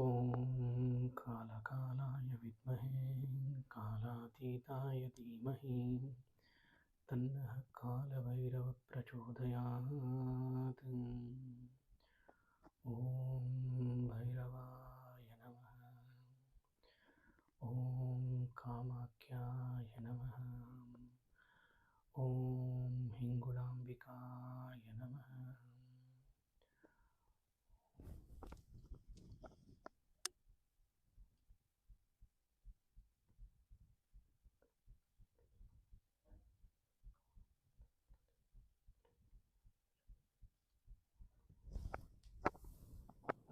ॐ कालकालाय विद्महे कालातीताय धीमहि तन्नः कालभैरवः प्रचोदयात्। ॐ भैरवाय नमः। ॐ कामाख्याय नमः। ॐ हिङ्गुलाम्बिकाय नमः।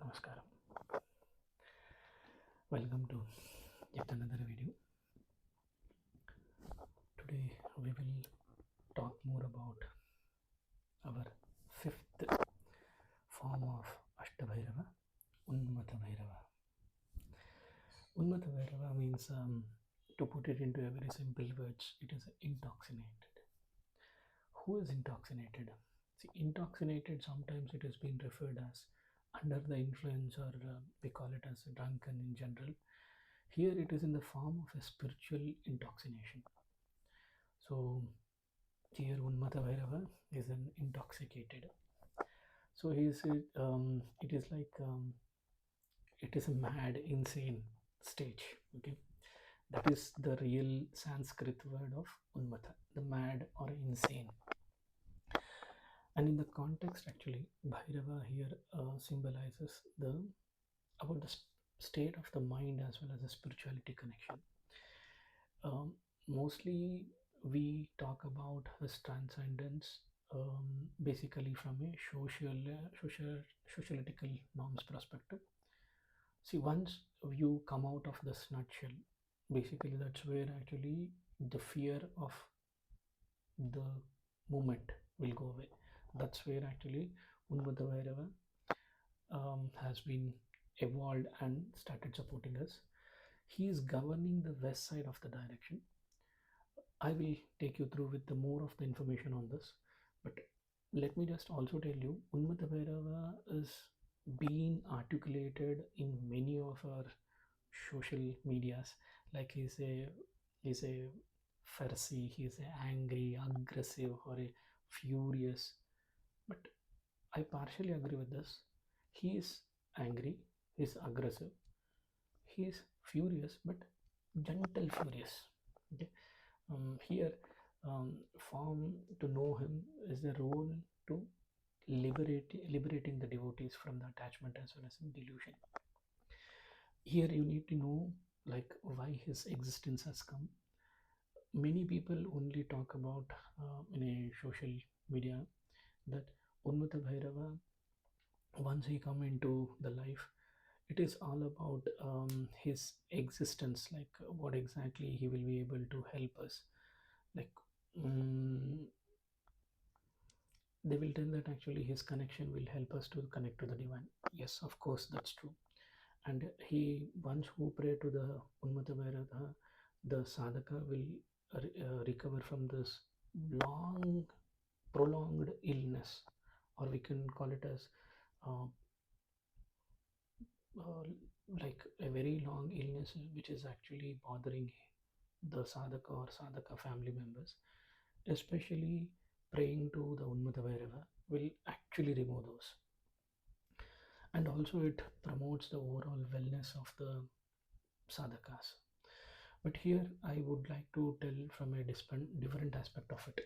Namaskaram. Welcome to yet another video. Today we will talk more about our fifth form of Ashtabhairava, Unmatta Bhairava. Unmatta Bhairava means, to put it into a very simple words, it is intoxicated. Who is intoxicated? See, intoxicated, sometimes it has been referred as under the influence, or we call it as drunken in general. Here it is in the form of a spiritual intoxication. So here Unmatta Bhairava is an intoxicated. So he is, it is like, it is a mad, insane stage. Okay, that is the real Sanskrit word of Unmatta, the mad or insane. And in the context, actually, Bhairava here symbolizes about the state of the mind as well as the spirituality connection. Mostly we talk about his transcendence, basically from a sociological norms perspective. See, once you come out of this nutshell, basically that's where actually the fear of the movement will go away. That's where actually Unmatta Bhairava has been evolved and started supporting us. He is governing the west side of the direction. I will take you through with the more of the information on this, but let me just also tell you, Unmatta Bhairava is being articulated in many of our social medias. Like he's a Pharisee, he's a angry, aggressive, or a furious. But I partially agree with this. He is angry, he's aggressive, he is furious, but gentle furious. Okay. Here, form to know him is the role to liberating the devotees from the attachment as well as delusion. Here you need to know like why his existence has come. Many people only talk about in a social media that Unmatta Bhairava, once he come into the life, it is all about his existence, like what exactly he will be able to help us. Like they will tell that actually his connection will help us to connect to the divine. Yes, of course, that's true. And he, once who pray to the Unmatta Bhairava, the sadhaka will recover from this long prolonged illness, or we can call it as uh, uh, like a very long illness which is actually bothering the sadhaka or sadhaka family members. Especially praying to the Unmatta Bhairava will actually remove those. And also it promotes the overall wellness of the sadhakas. But here I would like to tell from a different aspect of it.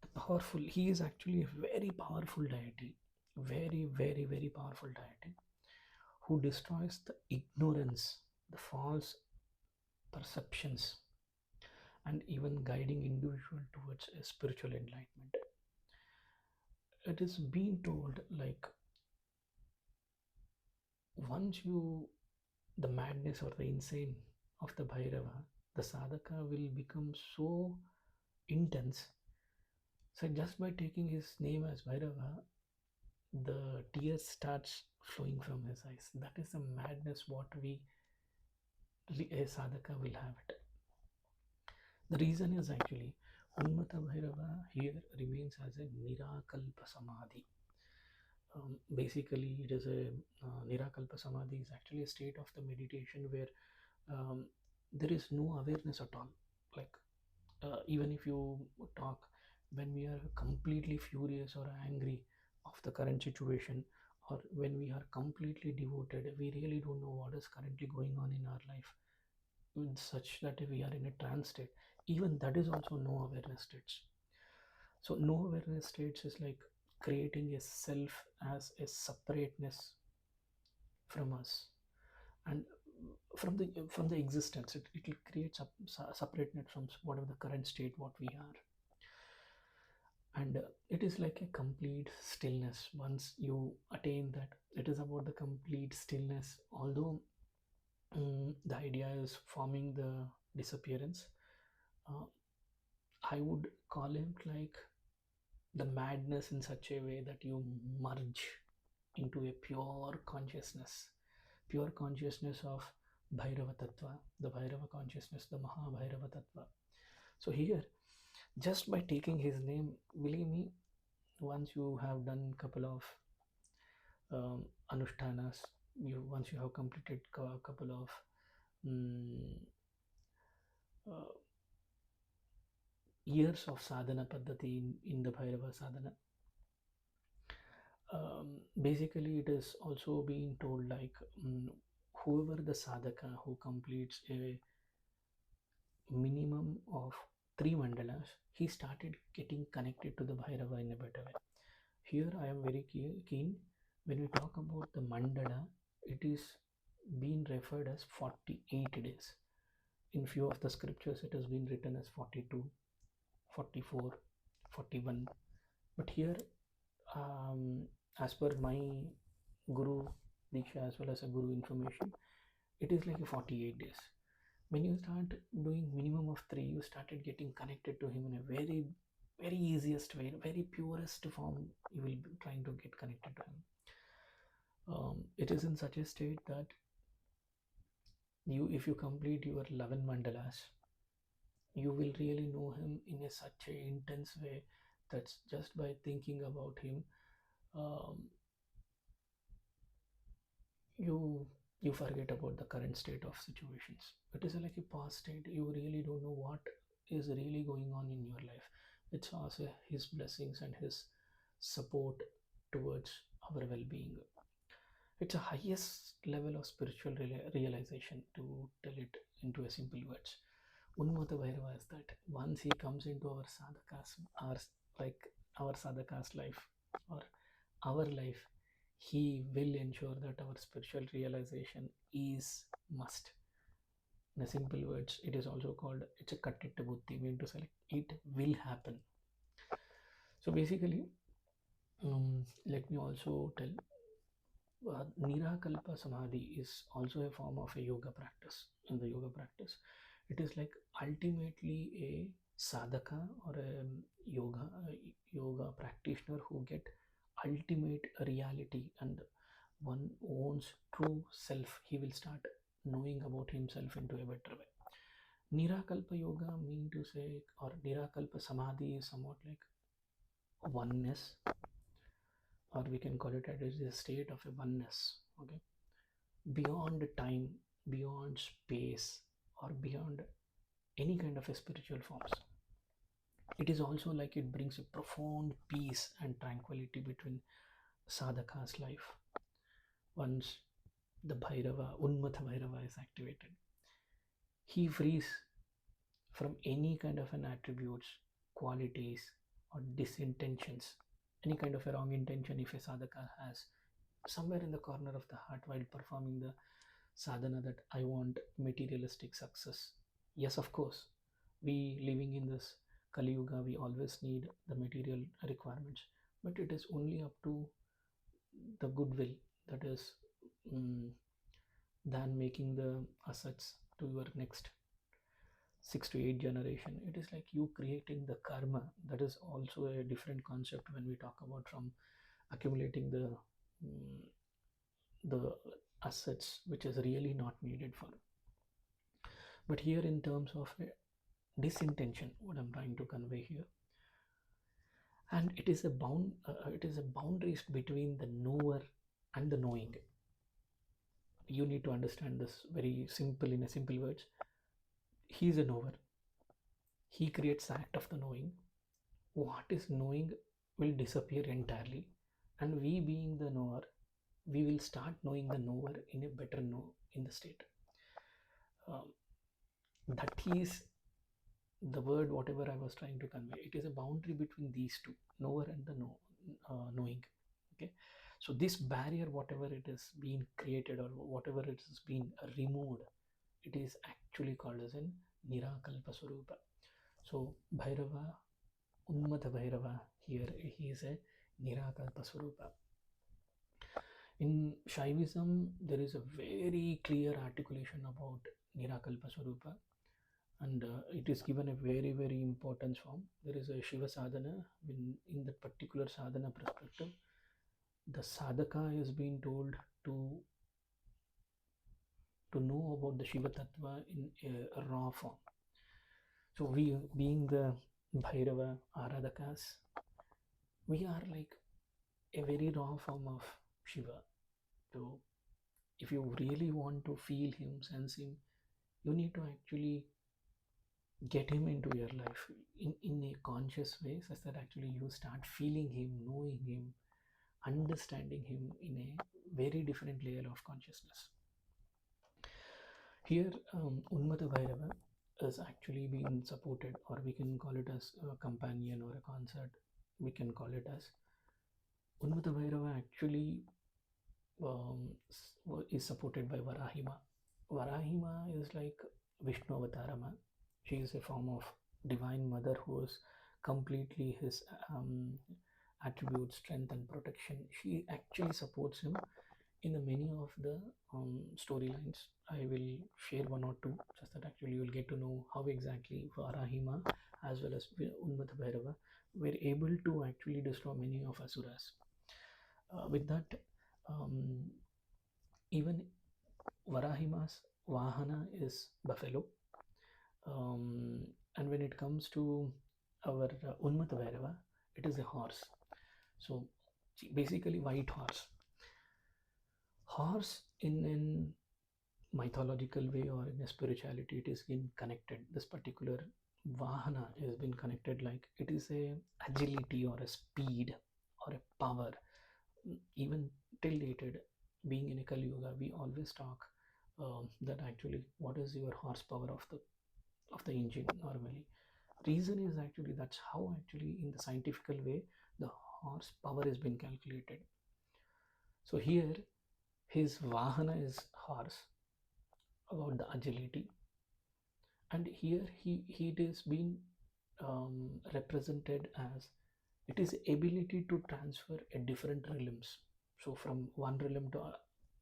The powerful, he is actually a very powerful deity, very, very, very powerful deity who destroys the ignorance, the false perceptions, and even guiding individual towards a spiritual enlightenment. It is being told like once you, the madness or the insane of the Bhairava, the sadhaka will become so intense. So just by taking his name as Bhairava, the tears starts flowing from his eyes. That is the madness what a sadhaka will have it. The reason is actually Unmatta Bhairava here remains as a Nirakalpa Samadhi. Basically, it is a Nirakalpa Samadhi is actually a state of the meditation where um, there is no awareness at all. Like even if you talk when we are completely furious or angry of the current situation, or when we are completely devoted, we really don't know what is currently going on in our life, such that we are in a trance state. Even that is also no awareness states. So no awareness states is like creating a self as a separateness from us, and from the existence, it will create separateness from whatever the current state what we are. And it is like a complete stillness. Once you attain that, it is about the complete stillness. Although the idea is forming the disappearance, uh, I would call it like the madness in such a way that you merge into a pure consciousness of Bhairava Tattva, the Bhairava consciousness, the Maha Bhairava Tattva. So here, just by taking his name, believe me, once you have done couple of anushtanas, once you have completed a couple of mm, uh, years of sadhana paddhati in the Bhairava sadhana, basically it is also being told like whoever the sadhaka who completes a minimum of 3 mandalas, he started getting connected to the Bhairava in a better way. Here I am very keen. When we talk about the mandala, it is being referred as 48 days. In few of the scriptures, it has been written as 42, 44, 41. But here, as per my Guru Diksha as well as a Guru information, it is like a 48 days. When you start doing minimum of 3, you started getting connected to him in a very, very easiest way, very purest form. You will be trying to get connected to him. It is in such a state that if you complete your 11 mandalas, you will really know him in a such a intense way that's just by thinking about him, um, you you forget about the current state of situations. It is like a past state. You really don't know what is really going on in your life. It's also his blessings and his support towards our well-being. It's a highest level of spiritual realization, to tell it into a simple words. Unmatta Bhairava is that once he comes into our sadhakas, like our sadhakas life or our life, he will ensure that our spiritual realization is must. In a simple words, it is also called, it's a kattitta buddhi, mean to say like, it will happen. So basically, let me also tell, Nirakalpa Samadhi is also a form of a yoga practice. In the yoga practice, it is like ultimately a sadhaka or a yoga practitioner who get ultimate reality and one owns true self. He will start knowing about himself into a better way. Nirakalpa yoga mean to say, or Nirakalpa Samadhi is somewhat like oneness, or we can call it as a state of a oneness. Okay, beyond time, beyond space, or beyond any kind of a spiritual forms. It is also like it brings a profound peace and tranquility between sadhaka's life. Once the Bhairava, Unmatta Bhairava is activated, he frees from any kind of an attributes, qualities, or disintentions, any kind of a wrong intention if a sadhaka has somewhere in the corner of the heart while performing the sadhana, that I want materialistic success. Yes, of course, we living in this Kali Yuga, we always need the material requirements, but it is only up to the goodwill, that is mm, than making the assets to your next 6 to 8 generation. It is like you creating the karma. That is also a different concept when we talk about from accumulating mm, the assets which is really not needed for. But here in terms of disintention, what I'm trying to convey here, and it is a boundaries between the knower and the knowing. You need to understand this very simple, in a simple words. He is a knower. He creates the act of the knowing. What is knowing will disappear entirely, and we being the knower, we will start knowing the knower in a better know in the state. um, that is the word whatever I was trying to convey. It is a boundary between these two, knower and the knowing. Okay, so this barrier, whatever it is being created or whatever it is being removed, it is actually called as an Nirakalpa Swarupa. So Bhairava, Unmatta Bhairava, here he is a Nirakalpa Swarupa. In Shaivism, there is a very clear articulation about Nirakalpa Swarupa, and it is given a very, very importance form. There is a Shiva sadhana. In that particular sadhana perspective, the sadhaka is being told to know about the Shiva Tattva in a raw form. So we, being the Bhairava Aradhakas, we are like a very raw form of Shiva. So if you really want to feel him, sense him, you need to actually get him into your life in a conscious way, such that actually you start feeling him, knowing him, understanding him in a very different layer of consciousness. Here, Unmatta Bhairava is actually being supported, or we can call it as a companion or a consort. We can call it as Unmatta Bhairava actually is supported by Varahima. Varahima is like Vishnu Avatarama. She is a form of divine mother who is completely his attributes, strength and protection. She actually supports him in the many of the storylines. I will share one or two, just that actually you will get to know how exactly Varahima as well as Unmatta Bhairava were able to actually destroy many of Asuras. With that, even Varahima's Vahana is buffalo. And when it comes to our Unmatta Bhairava, it is a horse. So basically white horse. Horse in mythological way or in a spirituality, it is been connected. This particular Vahana has been connected like it is a agility or a speed or a power. Even till dated, being in a Kali Yuga, we always talk that actually what is your horsepower of the engine normally. Reason is actually that's how actually in the scientific way the horsepower has been calculated. So here his Vahana is horse, about the agility, and here it is being represented as it is ability to transfer a different realms. So from one realm to a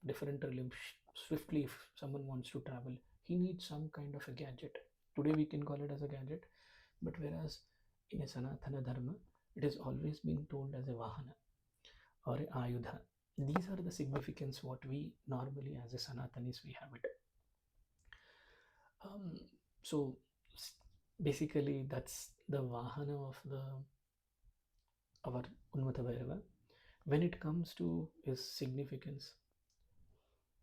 different realm swiftly. If someone wants to travel, he needs some kind of a gadget. Today we can call it as a gadget, but whereas in a Sanatana Dharma, it is always being told as a Vahana or a Ayudha. These are the significance what we normally as a Sanatanis we have it. So basically that's the Vahana of the our Unmatta Bhairava. When it comes to his significance,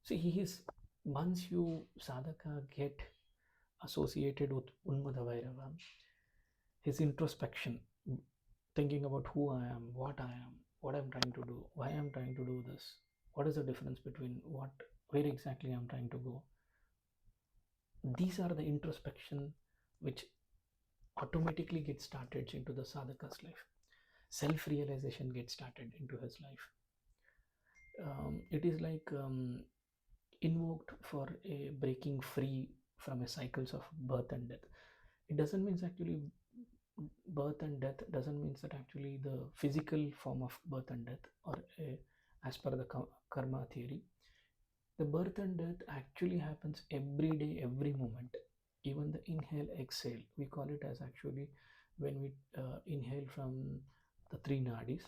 see, he is, once you sadhaka get associated with Unmatta Bhairava, his introspection, thinking about who I am, what I'm trying to do, why I'm trying to do this, what is the difference between where exactly I'm trying to go. These are the introspection which automatically gets started into the sadhaka's life. Self-realization gets started into his life. It is like invoked for a breaking free from a cycles of birth and death. It doesn't mean actually birth and death doesn't mean that actually the physical form of birth and death, or as per the karma theory, the birth and death actually happens every day, every moment. Even the inhale, exhale, we call it as actually when we inhale from the three nadis,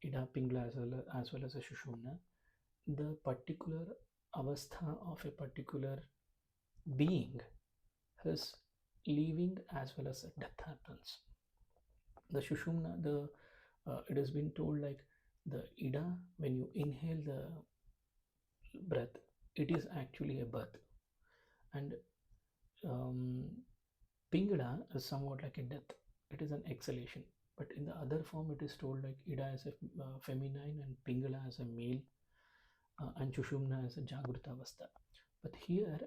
Ida, Pingla as well as a Shushumna, the particular avastha of a particular being, his living as well as death happens. The Shushumna, the It has been told like the Ida, when you inhale the breath, it is actually a birth, and um, Pingada is somewhat like a death. It is an exhalation. But in the other form, it is told like Ida as a feminine and Pingala as a male, and Chushumna as a Jagruta Avastha. But here,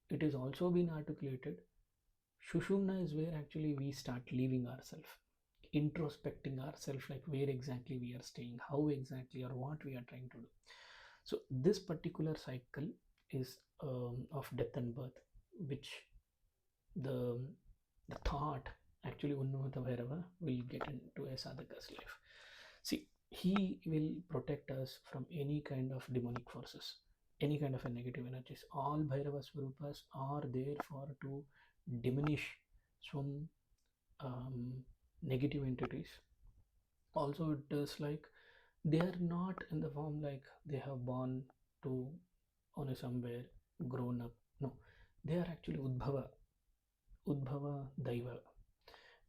it is also been articulated. Shushumna is where actually we start leaving ourselves, introspecting ourselves, like where exactly we are staying, how exactly or what we are trying to do. So this particular cycle is of death and birth, which the the thought actually Unmatta Bhairava will get into a sadhaka's life. See, he will protect us from any kind of demonic forces, any kind of a negative energies. All Bhairava Swarupas are there for to diminish some negative entities. Also, it is like they are not in the form like they have born to on a somewhere grown up. No, they are actually Udbhava Daiva,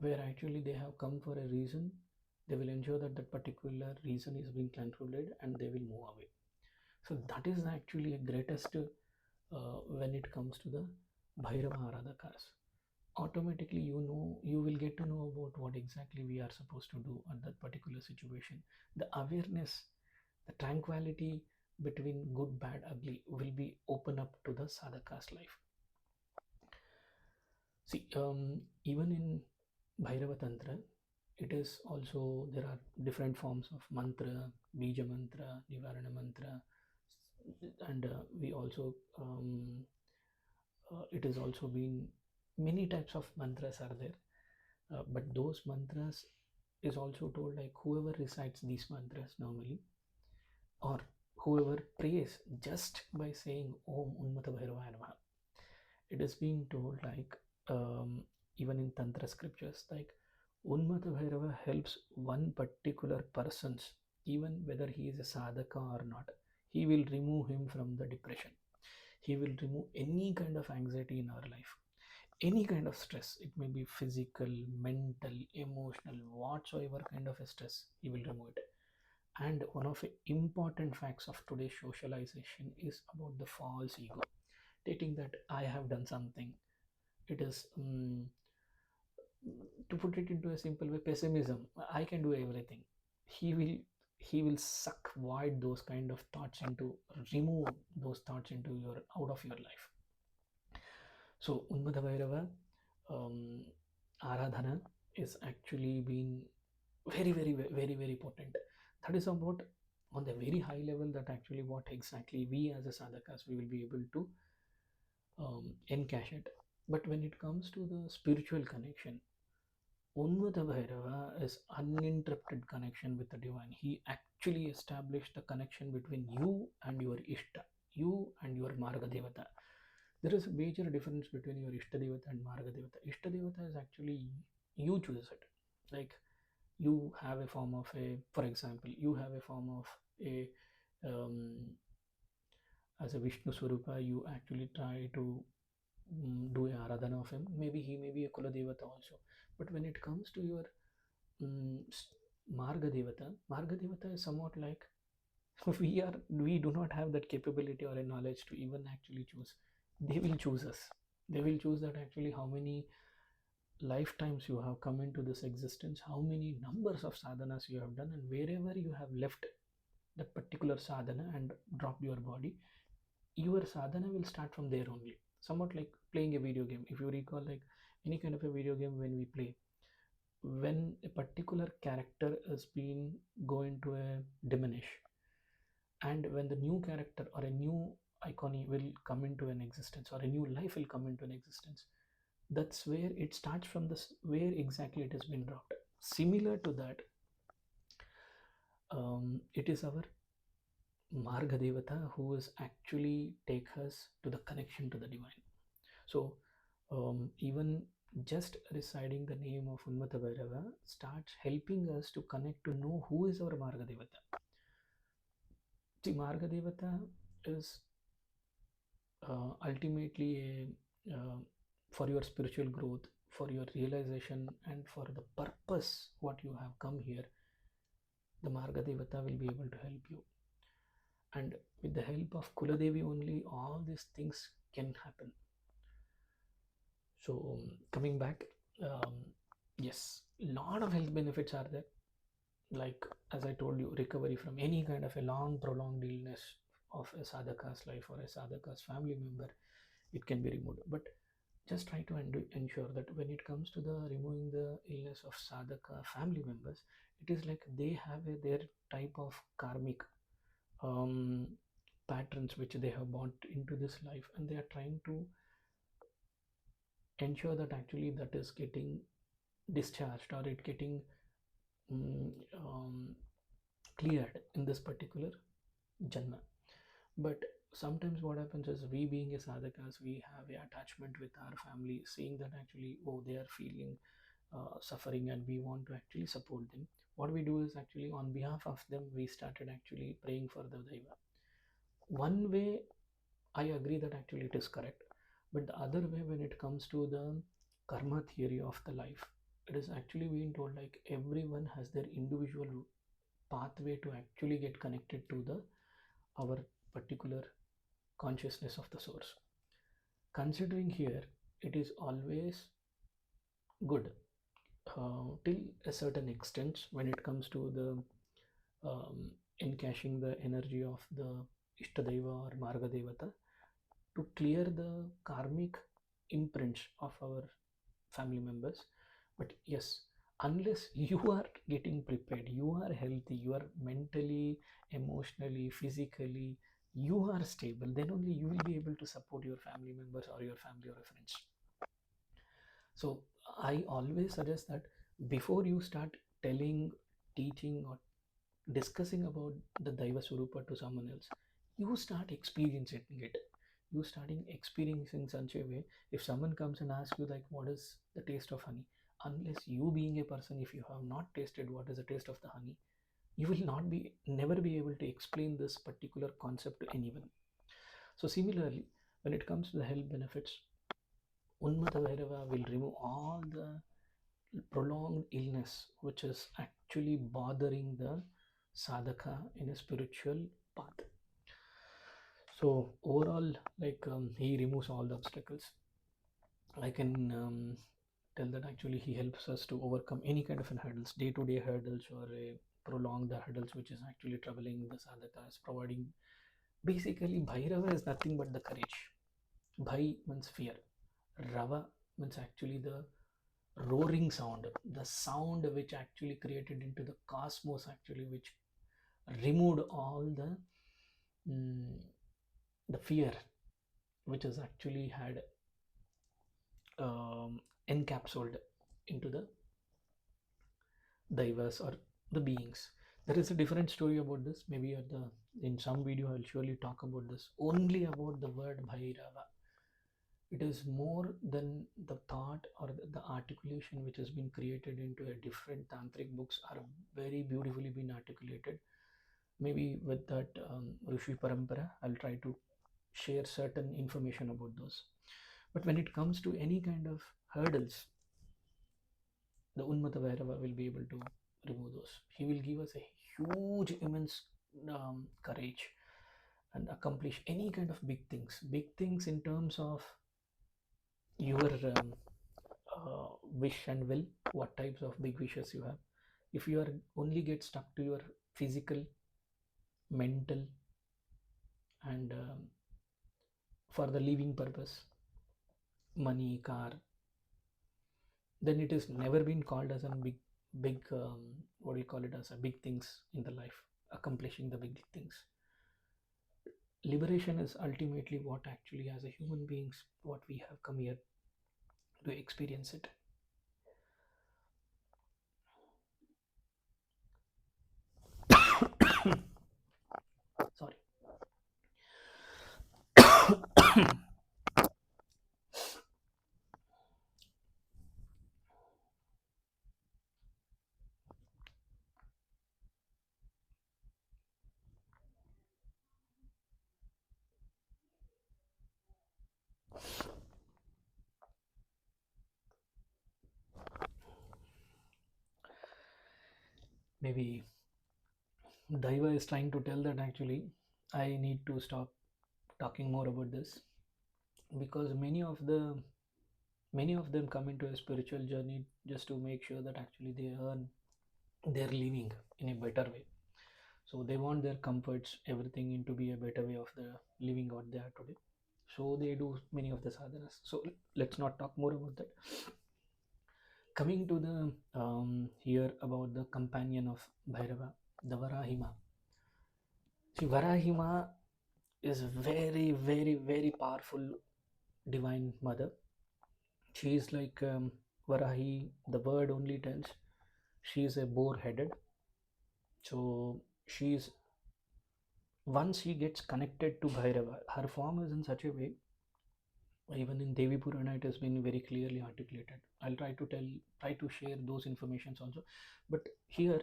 where actually they have come for a reason. They will ensure that that particular reason is being concluded and they will move away. So that is actually a greatest when it comes to the Bhairava Aradhakas. Automatically, you will get to know about what exactly we are supposed to do at that particular situation. The awareness, the tranquility between good, bad, ugly will be open up to the sadhaka's life. See, even in Bhairava Tantra, it is also there are different forms of mantra, bija mantra, nivarana mantra, and we also it has also been many types of mantras are there, but those mantras is also told like whoever recites these mantras normally, or whoever prays just by saying Om Unmatta Bhairava Namaha, it is being told like even in Tantra scriptures like Unmatta Bhairava helps one particular person's, even whether he is a sadhaka or not, he will remove him from the depression. He will remove any kind of anxiety in our life, any kind of stress. It may be physical, mental, emotional, whatsoever kind of a stress, he will remove it. And one of the important facts of today's socialization is about the false ego, stating that I have done something. It is to put it into a simple way, pessimism. I can do everything. He will he will suck void those kind of thoughts into, remove those thoughts into your out of your life. So Unmata Bhairava um, Aradhana is actually been very potent. That is about on the very high level that actually what exactly we as a sadhakas we will be able to encash it. But when it comes to the spiritual connection, Unmata Bhairava is uninterrupted connection with the divine. He actually established the connection between you and your Ishta, you and your Marga Devata. There is a major difference between your Ishta Devata and Marga Devata. Ishta Devata is actually you choose it. Like you have a form of a, for example, you have a form of a um, as a Vishnu Swarupa, you actually try to do a Aradhana of him. Maybe he may be a Kula Devata also. But when it comes to your um, Marga Devata is somewhat like we do not have that capability or a knowledge to even actually choose. They will choose us. They will choose that actually how many lifetimes you have come into this existence, how many numbers of sadhanas you have done, and wherever you have left that particular sadhana and dropped your body, your sadhana will start from there only. Somewhat like playing a video game. If you recall, like any kind of a video game, when we play, when a particular character is being going to a diminish, and when the new character or a new icon will come into an existence, or a new life will come into an existence, that's where it starts from, this where exactly it has been dropped. Similar to that, it is our Marga Devata who is actually take us to the connection to the divine. So even just reciting the name of Unmata Bhairava starts helping us to connect to know who is our Marga Devata. See, Marga Devata is ultimately for your spiritual growth, for your realization, and for the purpose what you have come here. the Marga Devata will be able to help you. And with the help of Kuladevi only, all these things can happen. So, coming back, um, yes, lot of health benefits are there. Like, as I told you, recovery from any kind of a long, prolonged illness of a sadhaka's life or a sadhaka's family member, it can be removed. But just try to ensure that when it comes to the removing the illness of sadhaka family members, it is like they have their type of karmic um, patterns which they have brought into this life, and they are trying to ensure that actually that is getting discharged or it getting mm, um, cleared in this particular janma. But sometimes what happens is, we being a sadhakas, we have a attachment with our family, seeing that actually, oh, they are feeling suffering and we want to actually support them. What we do is actually on behalf of them, we started actually praying for the daiva. One way, I agree that actually it is correct, but the other way, when it comes to the karma theory of the life, it is actually being told like everyone has their individual pathway to actually get connected to the our particular consciousness of the source. Considering here, it is always good till a certain extent when it comes to the encashing the energy of the Ishtadeva or Marga Devata to clear the karmic imprints of our family members. But yes, unless you are getting prepared, you are healthy, you are mentally, emotionally, physically, you are stable, then only you will be able to support your family members or your family or friends. So I always suggest that before you start telling, teaching, or discussing about the Daiva Swarupa to someone else, you start experiencing it. You starting experiencing such a way. If someone comes and asks you like, what is the taste of honey? Unless you being a person, if you have not tasted what is the taste of the honey, you will not be never be able to explain this particular concept to anyone. So similarly, when it comes to the health benefits, Unmatta Bhairava will remove all the prolonged illness which is actually bothering the sadhaka in a spiritual path. So overall, like he removes all the obstacles. I can tell that actually he helps us to overcome any kind of hurdles, day-to-day hurdles, or prolong the hurdles which is actually troubling the sadhakas, providing. Basically, Bhairava is nothing but the courage. Bhai means fear. Rava means actually the roaring sound, the sound which actually created into the cosmos, actually, which removed all mm, the fear which is actually had encapsulated into the divers or the beings. There is a different story about this. Maybe at the in some video I'll surely talk about this. Only about the word Bhairava. It is more than the thought or the articulation which has been created into a different tantric books are very beautifully been articulated. Maybe with that Rishi Parampara, I'll try to share certain information about those. But when it comes to any kind of hurdles, the Unmatta Bhairava will be able to remove those. He will give us a huge, immense courage and accomplish any kind of big things. Big things in terms of your wish and will, what types of big wishes you have. If you are only get stuck to your physical, mental, and for the living purpose, money, car, then it is never been called as a big what do you call it, as a big things in the life, accomplishing the big things. Liberation is ultimately what actually, as a human beings, what we have come here to experience it. Sorry. Maybe Daiva is trying to tell that actually I need to stop talking more about this, because many of them come into a spiritual journey just to make sure that actually they earn their living in a better way. So they want their comforts, everything into be a better way of the living what they are today. So they do many of the sadhanas. So let's not talk more about that. Coming to the here about the companion of Bhairava, the Varahima. See, Varahima is very, very, very powerful divine mother. She is like Varahi, the word only tells she is a boar headed. So she is, once she gets connected to Bhairava, her form is in such a way, even in Devi Purana, it has been very clearly articulated. I'll try to share those informations also. But here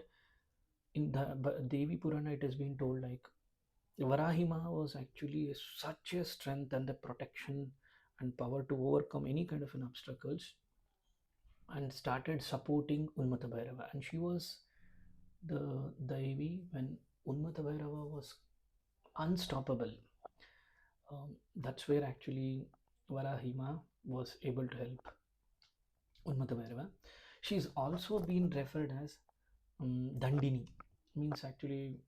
in the Devi Purana, it has been told like Varahima was actually such a strength and the protection and power to overcome any kind of an obstacles, and started supporting Unmatta Bhairava. And she was the Devi when Unmatta Bhairava was unstoppable. That's where actually Varahima was able to help Unmatta Bhairava. She's also been referred as Dandini, means actually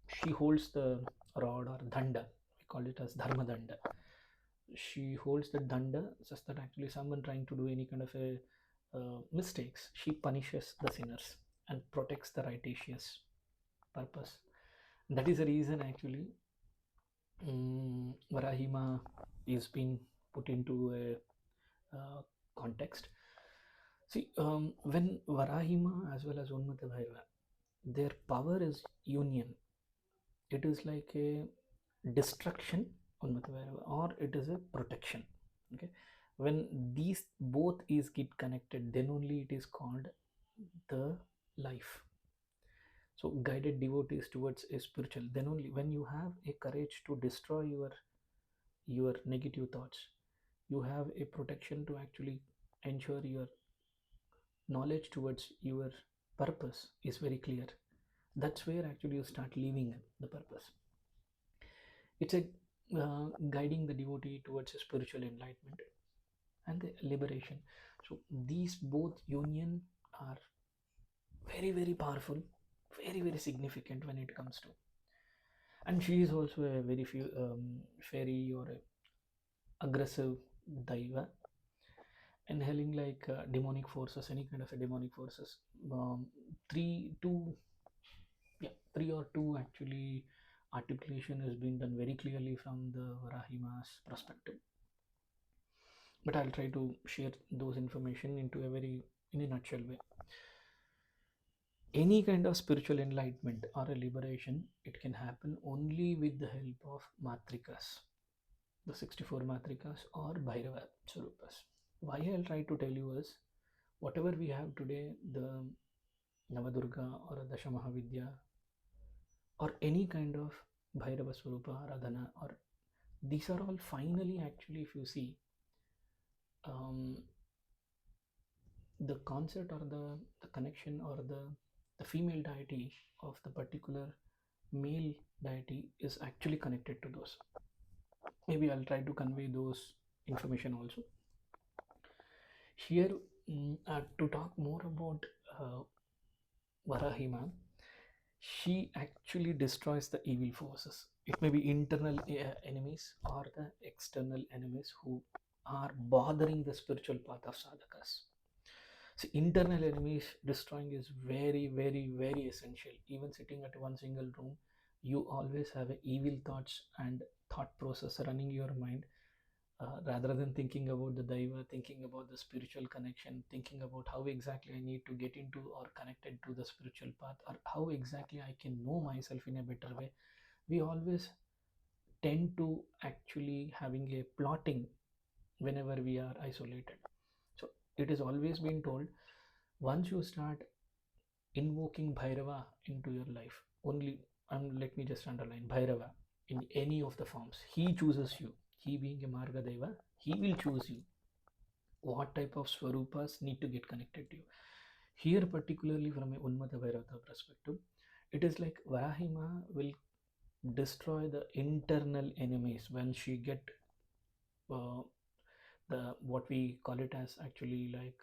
she holds the rod or danda. We call it as Dharma Danda. She holds the danda such that actually someone trying to do any kind of a mistakes, she punishes the sinners and protects the righteous purpose. That is the reason actually Varahima is being put into a context. See, when Varahima as well as Unmata Bhairava, their power is union. It is like a destruction on Mata Bhairava, or it is a protection. Okay, when these both is get connected, then only it is called the life. So guided devotees towards a spiritual. Then only when you have a courage to destroy your negative thoughts, you have a protection to actually ensure your knowledge towards your purpose is very clear. That's where actually you start living the purpose. It's a guiding the devotee towards a spiritual enlightenment and the liberation. So these both union are very, very powerful, very, very significant when it comes to. And she is also a very few fairy or a aggressive daiva, inhaling like demonic forces, any kind of a demonic forces. Three, two, yeah, three or two actually articulation has been done very clearly from the Varahima's perspective. But I'll try to share those information into a very in a nutshell way. Any kind of spiritual enlightenment or a liberation, it can happen only with the help of matrikas, the 64 matrikas or Bhairava Swarupas. Why I'll try to tell you is whatever we have today, the Navadurga or Dashamahavidya or any kind of Bhairava Swarupa Aradhana, or these are all finally actually, if you see, um, the concept or the connection or the female deity of the particular male deity is actually connected to those. Maybe I'll try to convey those information also here. To talk more about uh, Varahima, she actually destroys the evil forces. It may be internal enemies or the external enemies who are bothering the spiritual path of sadhakas. See, internal enemies destroying is very, very, very essential. Even sitting at one single room, you always have a evil thoughts and thought process running your mind, rather than thinking about the Daiva, thinking about the spiritual connection, thinking about how exactly I need to get into or connected to the spiritual path, or how exactly I can know myself in a better way. We always tend to actually having a plotting whenever we are isolated. So it is always been told, once you start invoking Bhairava into your life, only, let me just underline Bhairava in any of the forms, he chooses you. He being a Marga Deva, he will choose you. What type of Swarupas need to get connected to you? Here, particularly from a Unmata Bhairava perspective, It is like Varahima will destroy the internal enemies when she get uh, the what we call it as actually like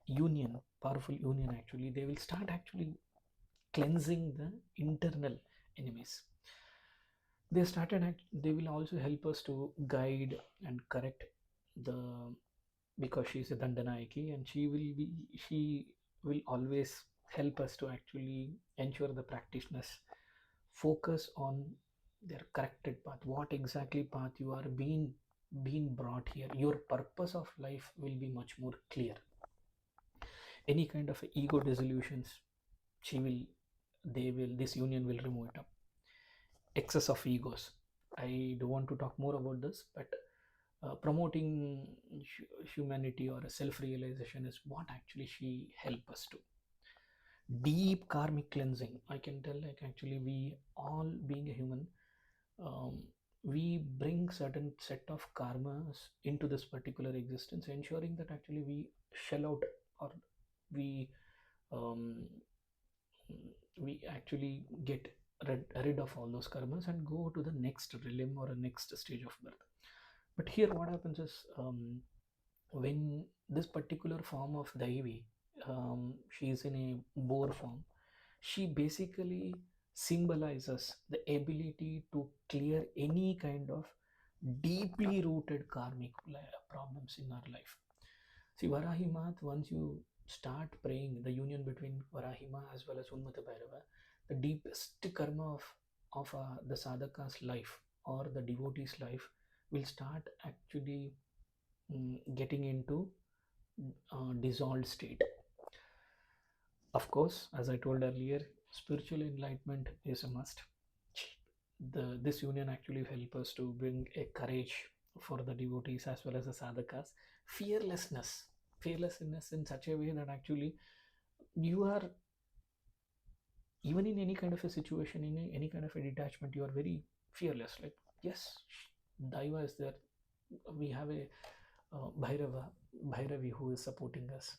union, powerful union. Actually, they will start actually cleansing the internal enemies. They will also help us to guide and correct the, because she is a Dandanayaki, and she will always help us to actually ensure the practitioners focus on their corrected path, what exactly path you are being brought here. Your purpose of life will be much more clear. Any kind of ego dissolutions, she will they will this union will remove it up. Excess of egos, I don't want to talk more about this, but promoting humanity or self-realization is what actually she help us to. Deep karmic cleansing, I can tell, like actually we all being a human, um, we bring certain set of karmas into this particular existence, ensuring that actually we shell out, or we um, we actually get rid of all those karmas and go to the next realm or a next stage of birth. But here what happens is, when this particular form of Devi, she is in a boar form, she basically symbolizes the ability to clear any kind of deeply rooted karmic problems in our life. See, Varahi Math, once you start praying the union between Varahima as well as Unmatta Bhairava, the deepest karma of the sadhaka's life or the devotee's life will start actually getting into dissolved state. Of course, as I told earlier, spiritual enlightenment is a must. This union actually helps us to bring a courage for the devotees as well as the sadhakas, fearlessness, fearlessness in such a way that actually you are, even in any kind of a situation, in any kind of a detachment, you are very fearless. Like, yes, Daiva is there. We have a Bhairava, Bhairavi who is supporting us.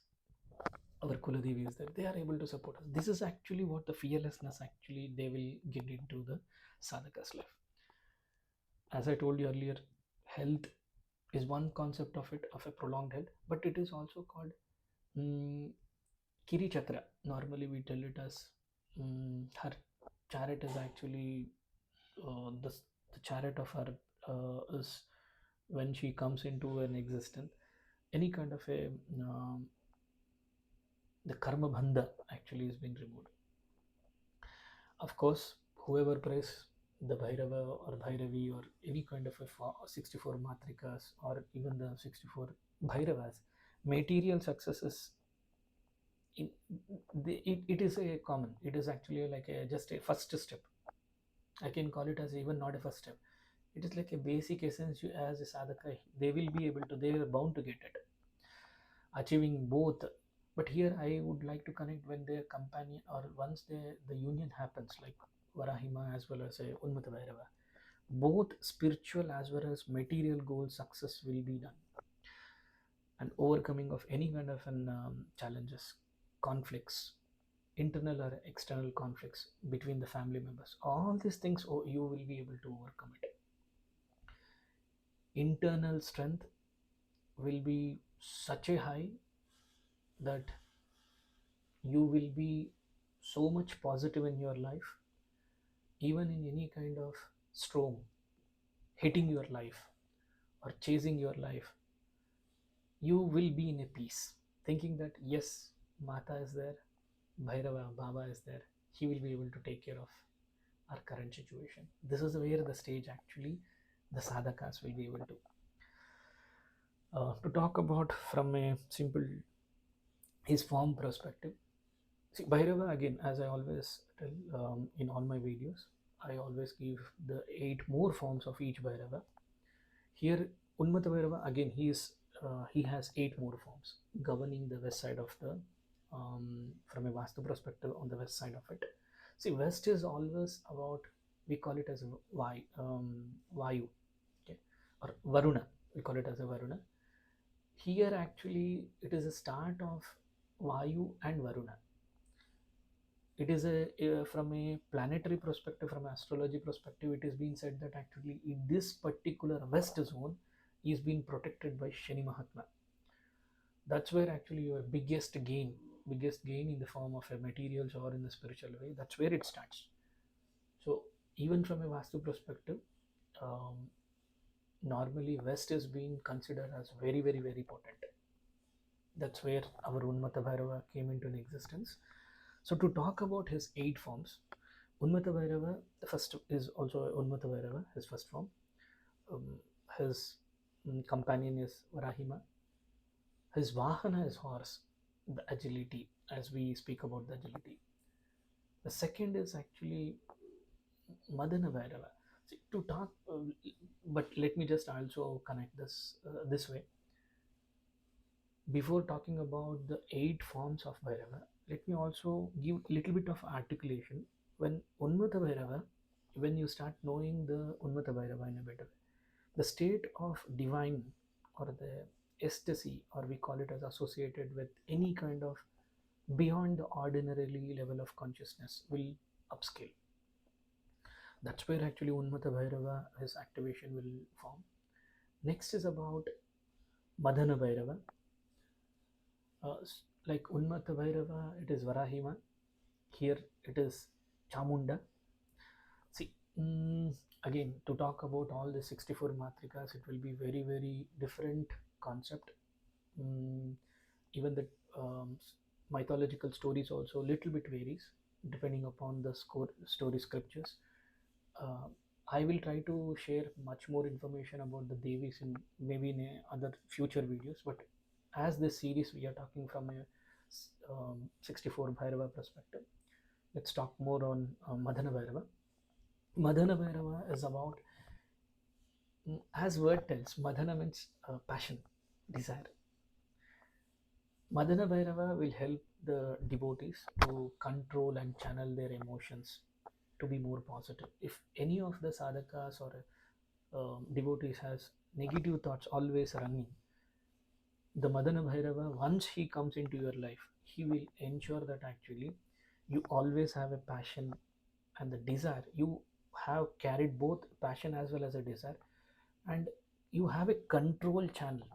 Our Kuladevi is there. They are able to support us. This is actually what the fearlessness actually they will get into the sadhaka's life. As I told you earlier, health is one concept of it, of a prolonged health, but it is also called Kiri Chakra. Normally we tell it as her chariot is actually the chariot of her is when she comes into an existence. Any kind of a the karma bandha actually is being removed. Of course, whoever prays the Bhairava or Bhairavi or any kind of a 64 matrikas or even the 64 Bhairavas, material successes, in, it is a common. It is actually like a just a first step. I can call it as even not a first step. It is like a basic essence. You as a sadhaka, they will be able to. They are bound to get it, achieving both. But here I would like to connect when their companion or once the union happens, like Varahima as well as Unmatta Bhairava, both spiritual as well as material goal success will be done, and overcoming of any kind of challenges, conflicts, internal or external conflicts between the family members. All these things, oh, you will be able to overcome it. Internal strength will be such a high that you will be so much positive in your life, even in any kind of storm hitting your life or chasing your life, you will be in a peace, thinking that yes, Mata is there, Bhairava Baba is there, he will be able to take care of our current situation. This is where the stage actually the sadhakas will be able to talk about from a simple his form perspective. See, Bhairava, again, as I always tell in all my videos, I always give the 8 more forms of each Bhairava. Here, Unmatta Bhairava, again, he has 8 more forms governing the west side of the, from a Vastu perspective, on the west side of it. See, west is always about, we call it as Vayu, okay, or Varuna. We call it as a Varuna. Here, actually, it is a start of Vayu and Varuna. It is from a planetary perspective, from astrology perspective, it is being said that actually in this particular west zone is being protected by Shani Mahatma. That's where actually your biggest gain in the form of a materials or in the spiritual way, that's where it starts. So even from a Vastu perspective, um, normally west is being considered as very very very potent. That's where our Unmatta Bhairava came into an existence. So to talk about his 8 forms, Unmatta Bhairava, the first is also Unmatta Bhairava, his first form. Um, his companion is Varahima. His Vahana is horse, the agility, as we speak about the agility. The second is actually Madana Bhairava. See, to talk, but let me just also connect this way. Before talking about the 8 forms of Bhairava, let me also give a little bit of articulation. When Unmata Bhairava, when you start knowing the Unmata Bhairava in a better way, the state of divine or the ecstasy, or we call it as associated with any kind of beyond the ordinarily level of consciousness, will upscale. That's where actually Unmata Bhairava, his activation will form. Next is about Madana Bhairava. Like Unmata Bhairava, it is Varahima. Here it is Chamunda. See, again, to talk about all the 64 matrikas, it will be very, very different concept. Mm, even the mythological stories also little bit varies depending upon the story scriptures. Uh, I will try to share much more information about the Devis in maybe in other future videos. But as this series we are talking from a 64 Bhairava perspective, let's talk more on Madana Bhairava. Madana Bhairava is about, as word tells, Madana means passion, desire. Madana Bhairava will help the devotees to control and channel their emotions to be more positive. If any of the sadhakas or devotees has negative thoughts always running, the Madana Bhairava, once he comes into your life, he will ensure that actually you always have a passion and the desire. You have carried both passion as well as a desire, and you have a control channel.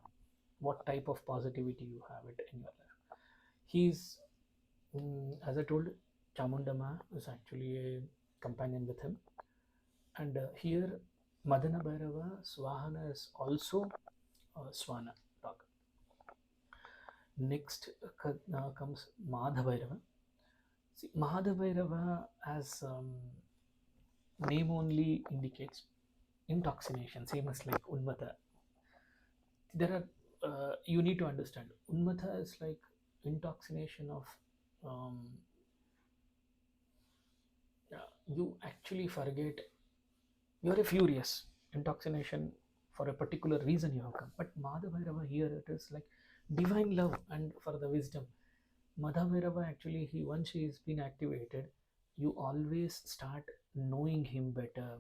What type of positivity you have it in your life? He's, as I told, Chamundama is actually a companion with him, and here Madana Bhairava Swahana is also Swana dog. Next comes Mada Bhairava. See, Mada Bhairava, as name only indicates, intoxication, same as like Unmata. There are, you need to understand, Unmata is like intoxication of, um, you actually forget, you're a furious intoxication for a particular reason you have come. But Madha Bhairava here, it is like divine love and for the wisdom. Madha Bhairava actually, he once he is been activated, you always start knowing him better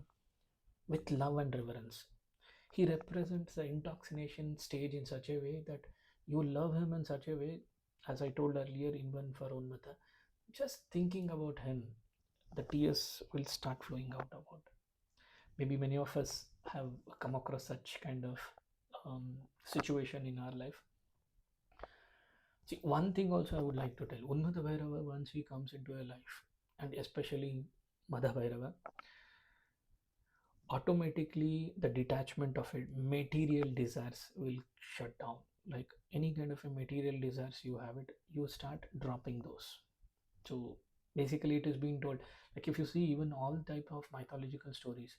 with love and reverence. He represents the intoxication stage in such a way that you love him in such a way, as I told earlier, even for Unmata, just thinking about him, the tears will start flowing out about. Maybe many of us have come across such kind of situation in our life. See, one thing also I would like to tell, Unmata Bhairava, once he comes into your life, and especially Mada Bhairava, automatically the detachment of it, material desires will shut down. Like any kind of a material desires you have it, you start dropping those. So basically it is being told, like if you see even all type of mythological stories,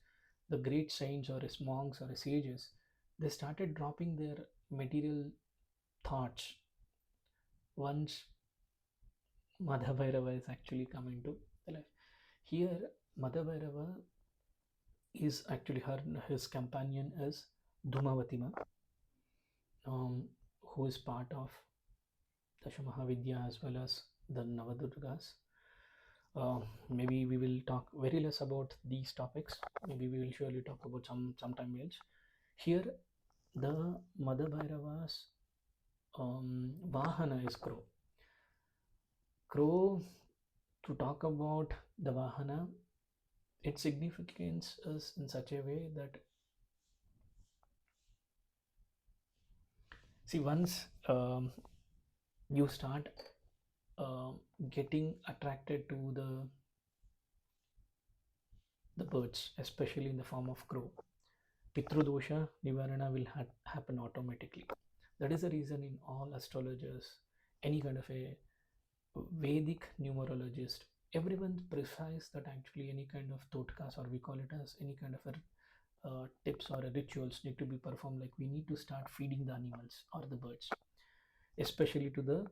the great saints or monks or sages, they started dropping their material thoughts once Madha Bhairava is actually coming to the life. Here, Madha Bhairava is actually his companion is Dhumavatima, um, who is part of Dashamahavidya as well as the Navadurgas. Maybe we will talk very less about these topics. Maybe we will surely talk about sometime else. Here, the Mother Bhairava's Vahana is crow. Crow To talk about the Vahana, its significance is in such a way that, see, once you start getting attracted to the birds, especially in the form of crow, Pitrudosha Nivarana will happen automatically. That is the reason in all astrologers, any kind of a Vedic numerologist, everyone precise that actually any kind of totkas, or we call it as any kind of a tips or a rituals need to be performed. Like we need to start feeding the animals or the birds, especially to the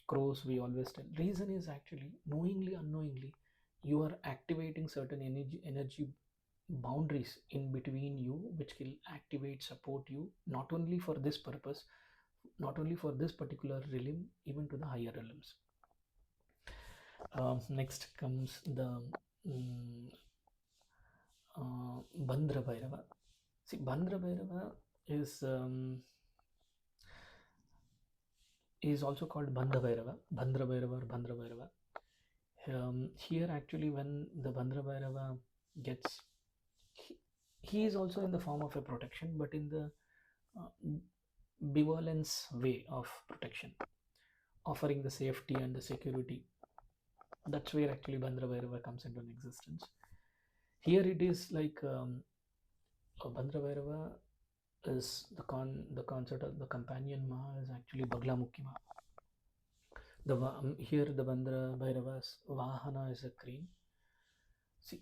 crows. We always tell. Reason is actually knowingly, unknowingly, you are activating certain energy boundaries in between you, which will activate, support you, not only for this purpose, not only for this particular realm, even to the higher realms. Next comes the Bhadra Bhairava. See, Bhadra Bhairava is also called Bhadra Bhairava, Bhadra Bhairava or Bhadra Bhairava. Here actually when the Bhadra Bhairava gets, he is also in the form of a protection, but in the benevolence way of protection, offering the safety and the security. That's where actually Bhadra Bhairava comes into existence. Here it is like Bhadra Bhairava is the concept of the companion Ma is actually Baglamukhi Ma. Here the Bhadra Bhairava's Vahana is a crane. See,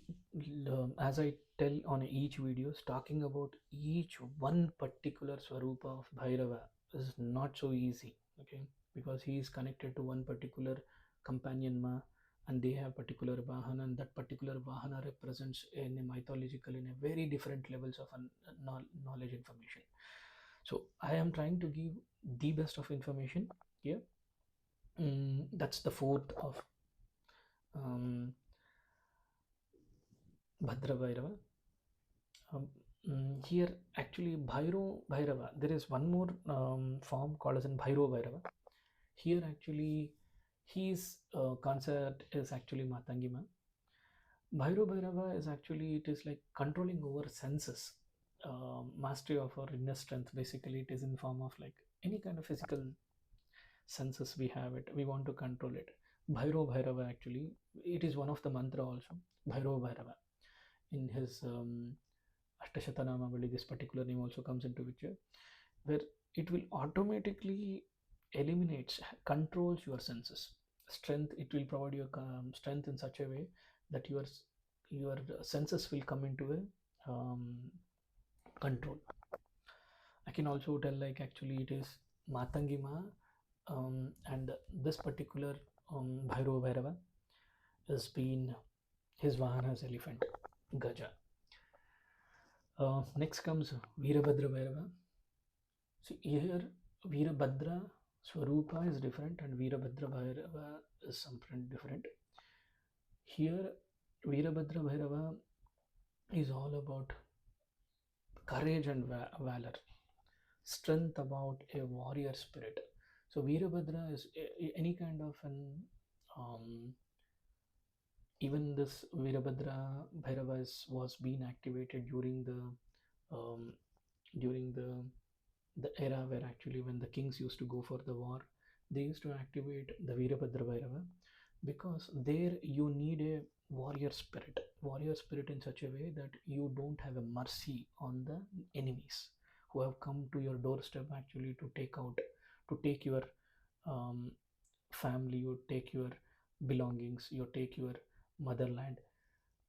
as I tell on each video, talking about each one particular Swaroopa of Bhairava is not so easy, okay, because he is connected to one particular companion Ma, and they have particular Vahana, and that particular Vahana represents in a mythological, in a very different levels of knowledge information. So I am trying to give the best of information here. That's the fourth of Bhadra Bhairava. Here actually Bhairon Bhairava, there is one more form called as in Bhairon Bhairava. Here actually his concept is actually Matangima. Bhairon Bhairava is actually, it is like controlling over senses, mastery of our inner strength. Basically it is in form of like any kind of physical senses we have it, we want to control it. Bhairon Bhairava actually, it is one of the mantra also, Bhairon Bhairava. In his Ashtashatanamavali, this particular name also comes into picture, where it will automatically eliminates, controls your senses. Strength, it will provide you strength in such a way that your senses will come into a control. I can also tell like actually it is Matangima, and this particular Bhairava Bhairava has been, his Vahana is elephant, Gaja. Next comes Veerabhadra Bhairava. See here, Veerabhadra Swaroopa is different and Veerabhadra Bhairava is something different. Here, Veerabhadra Bhairava is all about courage and valor, strength, about a warrior spirit. So Veerabhadra is any kind of an even this Veerabhadra Bhairava was being activated during the era where actually when the kings used to go for the war, they used to activate the Veerabhadra Bhairava, because there you need a warrior spirit in such a way that you don't have a mercy on the enemies who have come to your doorstep actually to take your family, you take your belongings, you take your motherland.